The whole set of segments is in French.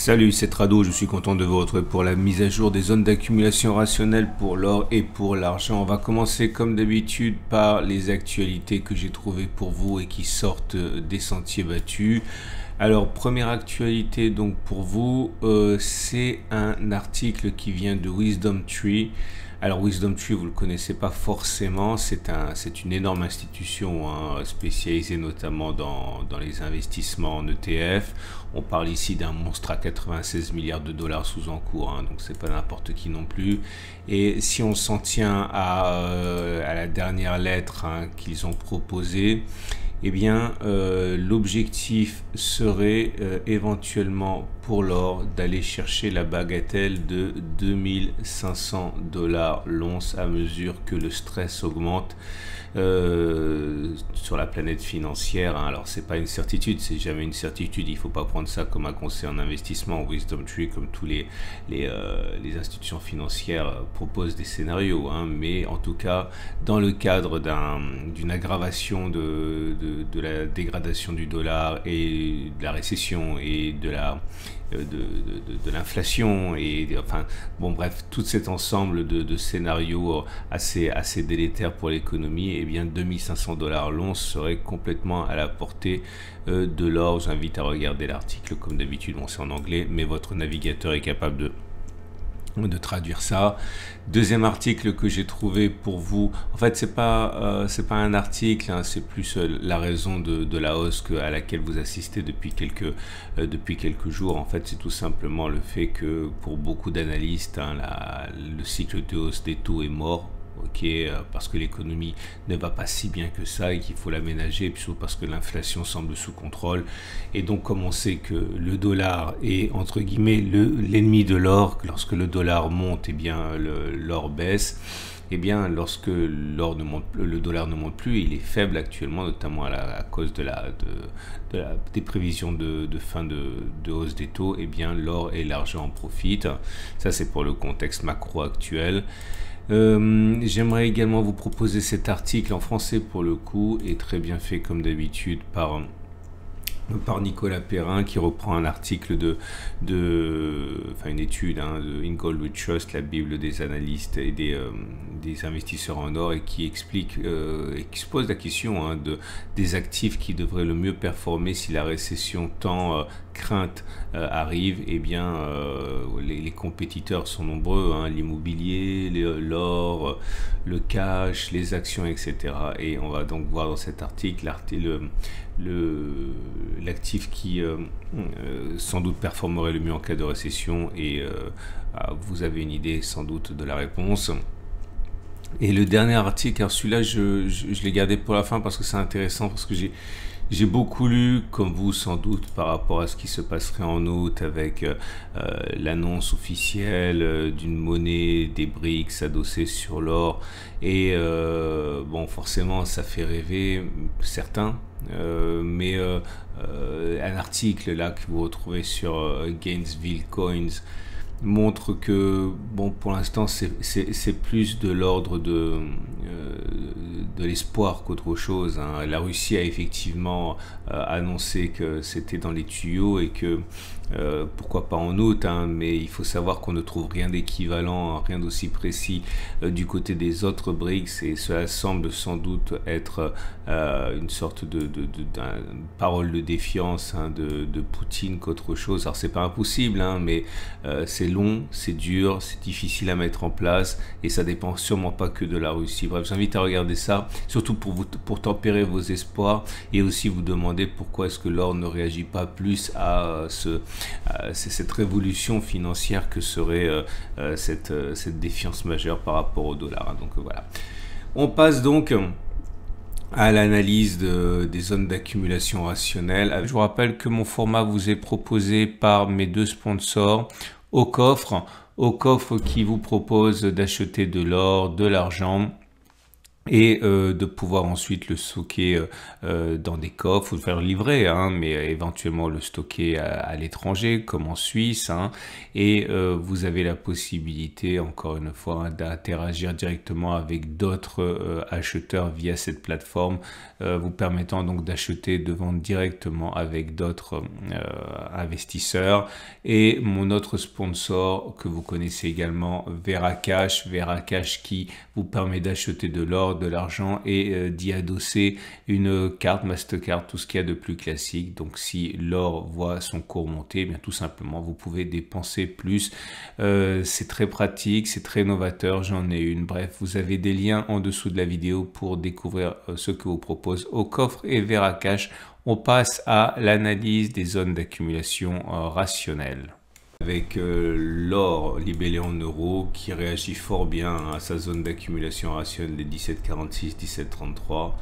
Salut, c'est Trado, je suis content de vous retrouver pour la mise à jour des zones d'accumulation rationnelle pour l'or et pour l'argent. On va commencer comme d'habitude par les actualités que j'ai trouvées pour vous et qui sortent des sentiers battus. Alors, première actualité donc pour vous, c'est un article qui vient de Wisdom Tree. Alors Wisdom Tree, vous le connaissez pas forcément, c'est une énorme institution spécialisée notamment dans les investissements en ETF. On parle ici d'un monstre à 96 milliards de dollars sous encours, donc c'est pas n'importe qui non plus. Et si on s'en tient à la dernière lettre qu'ils ont proposée, eh bien, l'objectif serait éventuellement pour l'or d'aller chercher la bagatelle de 2500 dollars l'once à mesure que le stress augmente sur la planète financière. Alors, c'est pas une certitude, c'est jamais une certitude. Il faut pas prendre ça comme un conseil en investissement. Wisdom Tree, comme tous les institutions financières, proposent des scénarios, mais en tout cas, dans le cadre d'une aggravation de la dégradation du dollar et de la récession et de l'inflation et enfin bon bref tout cet ensemble de scénarios assez délétères pour l'économie, et bien 2500 dollars l'once serait complètement à la portée de l'or. J'invite à regarder l'article comme d'habitude, bon c'est en anglais mais votre navigateur est capable de traduire ça. Deuxième article que j'ai trouvé pour vous, en fait c'est pas un article, c'est plus la raison de la hausse à laquelle vous assistez depuis quelques jours. En fait c'est tout simplement le fait que pour beaucoup d'analystes le cycle de hausse des taux est mort. Parce que l'économie ne va pas si bien que ça et qu'il faut l'aménager, puis surtout parce que l'inflation semble sous contrôle. Et donc comme on sait que le dollar est entre guillemets l'ennemi de l'or, que lorsque le dollar monte, bien l'or baisse. Bien lorsque le dollar ne monte plus, il est faible actuellement, notamment à cause des prévisions de fin de hausse des taux. Bien l'or et l'argent en profitent. Ça c'est pour le contexte macro actuel. J'aimerais également vous proposer cet article en français pour le coup, et très bien fait comme d'habitude par Nicolas Perrin, qui reprend un article une étude de In Gold We Trust, la bible des analystes et des investisseurs en or, et qui explique et qui se pose la question des actifs qui devraient le mieux performer si la récession tant crainte arrive. Bien les compétiteurs sont nombreux, l'immobilier, l'or, le cash, les actions, etc. Et on va donc voir dans cet article l'actif qui sans doute performerait le mieux en cas de récession, et vous avez une idée sans doute de la réponse. Et le dernier article, alors celui-là je l'ai gardé pour la fin parce que c'est intéressant, parce que j'ai beaucoup lu, comme vous sans doute, par rapport à ce qui se passerait en août avec l'annonce officielle d'une monnaie des BRICS adossée sur l'or. Et bon, forcément, ça fait rêver certains. Mais un article là que vous retrouvez sur Gainesville Coins montre que bon, pour l'instant c'est plus de l'ordre de l'espoir qu'autre chose. La Russie a effectivement annoncé que c'était dans les tuyaux et que pourquoi pas en août, mais il faut savoir qu'on ne trouve rien d'équivalent, rien d'aussi précis du côté des autres BRICS, et cela semble sans doute être une sorte de parole de défiance de Poutine qu'autre chose. Alors c'est pas impossible, mais c'est long, c'est dur, c'est difficile à mettre en place, et ça dépend sûrement pas que de la Russie. Bref, j'invite à regarder ça, surtout pour tempérer vos espoirs, et aussi vous demander pourquoi est-ce que l'or ne réagit pas plus à cette révolution financière que serait cette défiance majeure par rapport au dollar. Donc voilà. On passe donc à l'analyse des zones d'accumulation rationnelle. Je vous rappelle que mon format vous est proposé par mes deux sponsors, Au Coffre qui vous propose d'acheter de l'or, de l'argent, et de pouvoir ensuite le stocker dans des coffres ou le faire livrer, hein, mais éventuellement le stocker à l'étranger comme en Suisse, hein, et vous avez la possibilité encore une fois d'interagir directement avec d'autres acheteurs via cette plateforme, vous permettant donc d'acheter, de vendre directement avec d'autres investisseurs. Et mon autre sponsor que vous connaissez également, Veracash qui vous permet d'acheter de l'or, de l'argent et d'y adosser une carte Mastercard, tout ce qu'il y a de plus classique. Donc si l'or voit son cours monter, eh bien tout simplement vous pouvez dépenser plus. C'est très pratique, c'est très novateur, j'en ai une. Bref, vous avez des liens en dessous de la vidéo pour découvrir ce que vous propose Aucoffre et Veracash. On passe à l'analyse des zones d'accumulation rationnelle. Avec l'or libellé en euros qui réagit fort bien à sa zone d'accumulation rationnelle des 17,46, 17,33.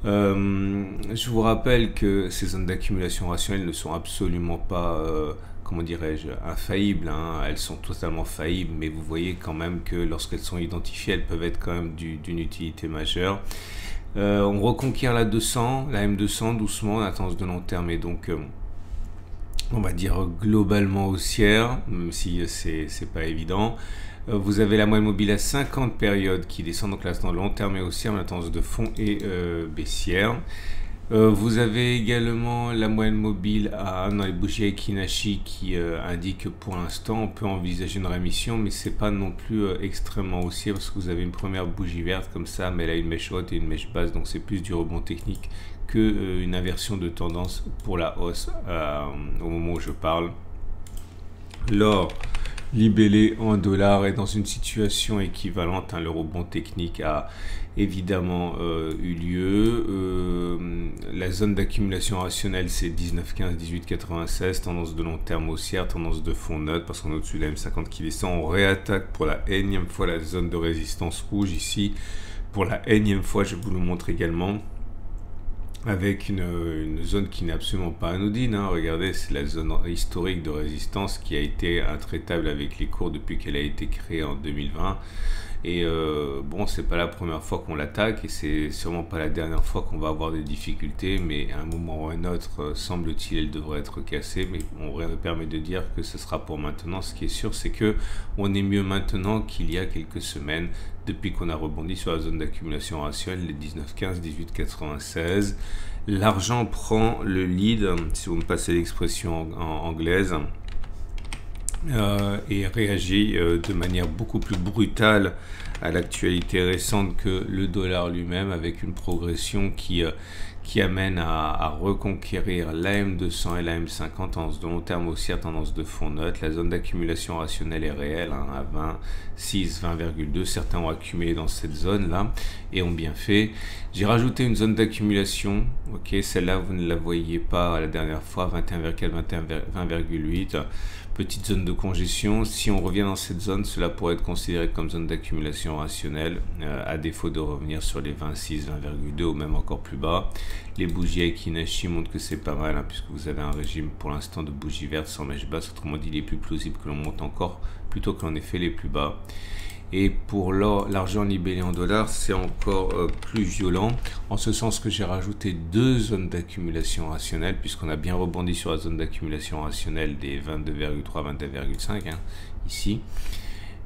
Je vous rappelle que ces zones d'accumulation rationnelle ne sont absolument pas, comment dirais-je, infaillibles, hein. Elles sont totalement faillibles, mais vous voyez quand même que lorsqu'elles sont identifiées, elles peuvent être quand même d'une utilité majeure. On reconquiert la 200, la M200 doucement, la tendance de long terme est donc on va dire globalement haussière, même si c'est pas évident. Vous avez la moyenne mobile à 50 périodes qui descend, donc là dans le long terme est haussière, mais la tendance de fond est baissière. Vous avez également la moyenne mobile dans les bougies Kinashi qui indique que pour l'instant on peut envisager une rémission, mais c'est pas non plus extrêmement haussier parce que vous avez une première bougie verte comme ça, mais elle a une mèche haute et une mèche basse, donc c'est plus du rebond technique que une inversion de tendance pour la hausse au moment où je parle. L'or libellé en dollars est dans une situation équivalente, hein. Le rebond technique a évidemment eu lieu. La zone d'accumulation rationnelle c'est 19,15, 18,96, tendance de long terme haussière, tendance de fond neutre parce qu'on est au-dessus de la M50 qui descend. On réattaque pour la énième fois la zone de résistance rouge ici. Pour la énième fois, je vous le montre également, avec une zone qui n'est absolument pas anodine, hein. Regardez, c'est la zone historique de résistance qui a été intraitable avec les cours depuis qu'elle a été créée en 2020. Et bon, c'est pas la première fois qu'on l'attaque et c'est sûrement pas la dernière fois qu'on va avoir des difficultés, mais à un moment ou à un autre, semble-t-il, elle devrait être cassée. Mais on permet de dire que ce sera pour maintenant. Ce qui est sûr, c'est que on est mieux maintenant qu'il y a quelques semaines, depuis qu'on a rebondi sur la zone d'accumulation rationnelle, les 19,15, 18,96. L'argent prend le lead, si vous me passez l'expression anglaise. Et réagit de manière beaucoup plus brutale à l'actualité récente que le dollar lui-même, avec une progression qui amène à reconquérir la M200 et la M50, tendance de long terme haussière, tendance de fond neutre. La zone d'accumulation rationnelle est réelle, hein, à 26, 20,2. Certains ont accumulé dans cette zone-là et ont bien fait. J'ai rajouté une zone d'accumulation, ok, celle-là vous ne la voyiez pas la dernière fois, 21,4, 20,8. Petite zone de congestion. Si on revient dans cette zone, cela pourrait être considéré comme zone d'accumulation rationnelle, à défaut de revenir sur les 26, 20,2 ou même encore plus bas. Les bougies Kinashi montrent que c'est pas mal, hein, puisque vous avez un régime pour l'instant de bougies vertes sans mèche basse. Autrement dit, il est plus plausible que l'on monte encore plutôt que l'on ait fait les plus bas. Et pour l'argent libellé en dollars, c'est encore plus violent, en ce sens que j'ai rajouté deux zones d'accumulation rationnelle, puisqu'on a bien rebondi sur la zone d'accumulation rationnelle des 22,3, 22,5, hein, ici.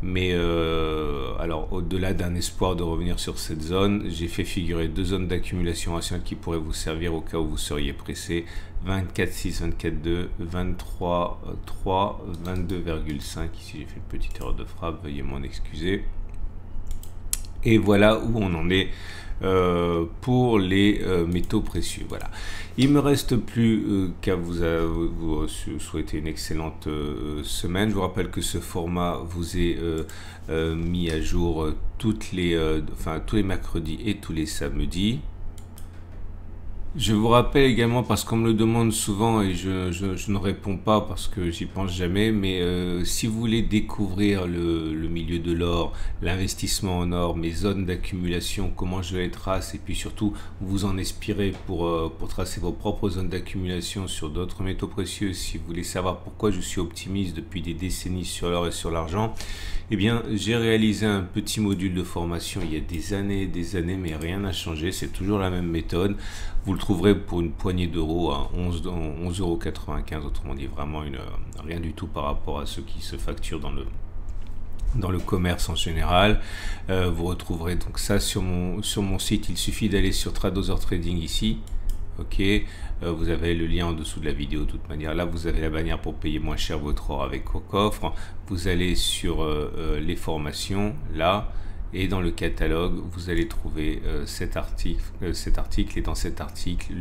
Mais alors au-delà d'un espoir de revenir sur cette zone, j'ai fait figurer deux zones d'accumulation rationnelle qui pourraient vous servir au cas où vous seriez pressé. 24,6, 24,2, 23,3, 22,5. Ici j'ai fait une petite erreur de frappe, veuillez m'en excuser. Et voilà où on en est pour les métaux précieux. Voilà. Il me reste plus qu'à vous souhaiter une excellente semaine. Je vous rappelle que ce format vous est mis à jour tous les mercredis et tous les samedis. Je vous rappelle également, parce qu'on me le demande souvent et je ne réponds pas parce que j'y pense jamais, mais si vous voulez découvrir le milieu de l'or, l'investissement en or, mes zones d'accumulation, comment je les trace, et puis surtout vous en inspirer pour tracer vos propres zones d'accumulation sur d'autres métaux précieux, si vous voulez savoir pourquoi je suis optimiste depuis des décennies sur l'or et sur l'argent, eh bien j'ai réalisé un petit module de formation il y a des années, mais rien n'a changé, c'est toujours la même méthode. Vous le trouverez pour une poignée d'euros à 11,95 €, autrement dit vraiment rien du tout par rapport à ceux qui se facturent dans le commerce en général. Vous retrouverez donc ça sur mon site. Il suffit d'aller sur Tradozer Trading ici. Ok, vous avez le lien en dessous de la vidéo de toute manière. Là, vous avez la bannière pour payer moins cher votre or avec Coffre. Vous allez sur les formations, là. Et dans le catalogue, vous allez trouver cet article, et dans cet article,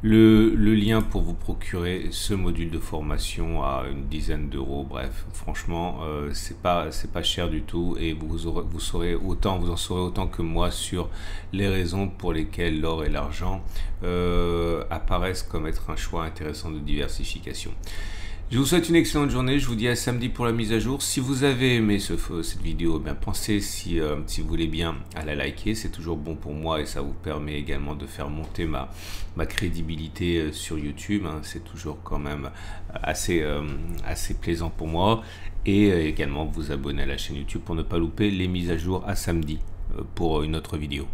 le lien pour vous procurer ce module de formation à une dizaine d'euros. Bref, franchement, c'est pas cher du tout, et vous en saurez autant que moi sur les raisons pour lesquelles l'or et l'argent apparaissent comme être un choix intéressant de diversification. Je vous souhaite une excellente journée, je vous dis à samedi pour la mise à jour. Si vous avez aimé cette vidéo, bien pensez, si vous voulez bien, à la liker, c'est toujours bon pour moi et ça vous permet également de faire monter ma crédibilité sur YouTube, hein. C'est toujours quand même assez plaisant pour moi. Et également vous abonner à la chaîne YouTube pour ne pas louper les mises à jour à samedi pour une autre vidéo.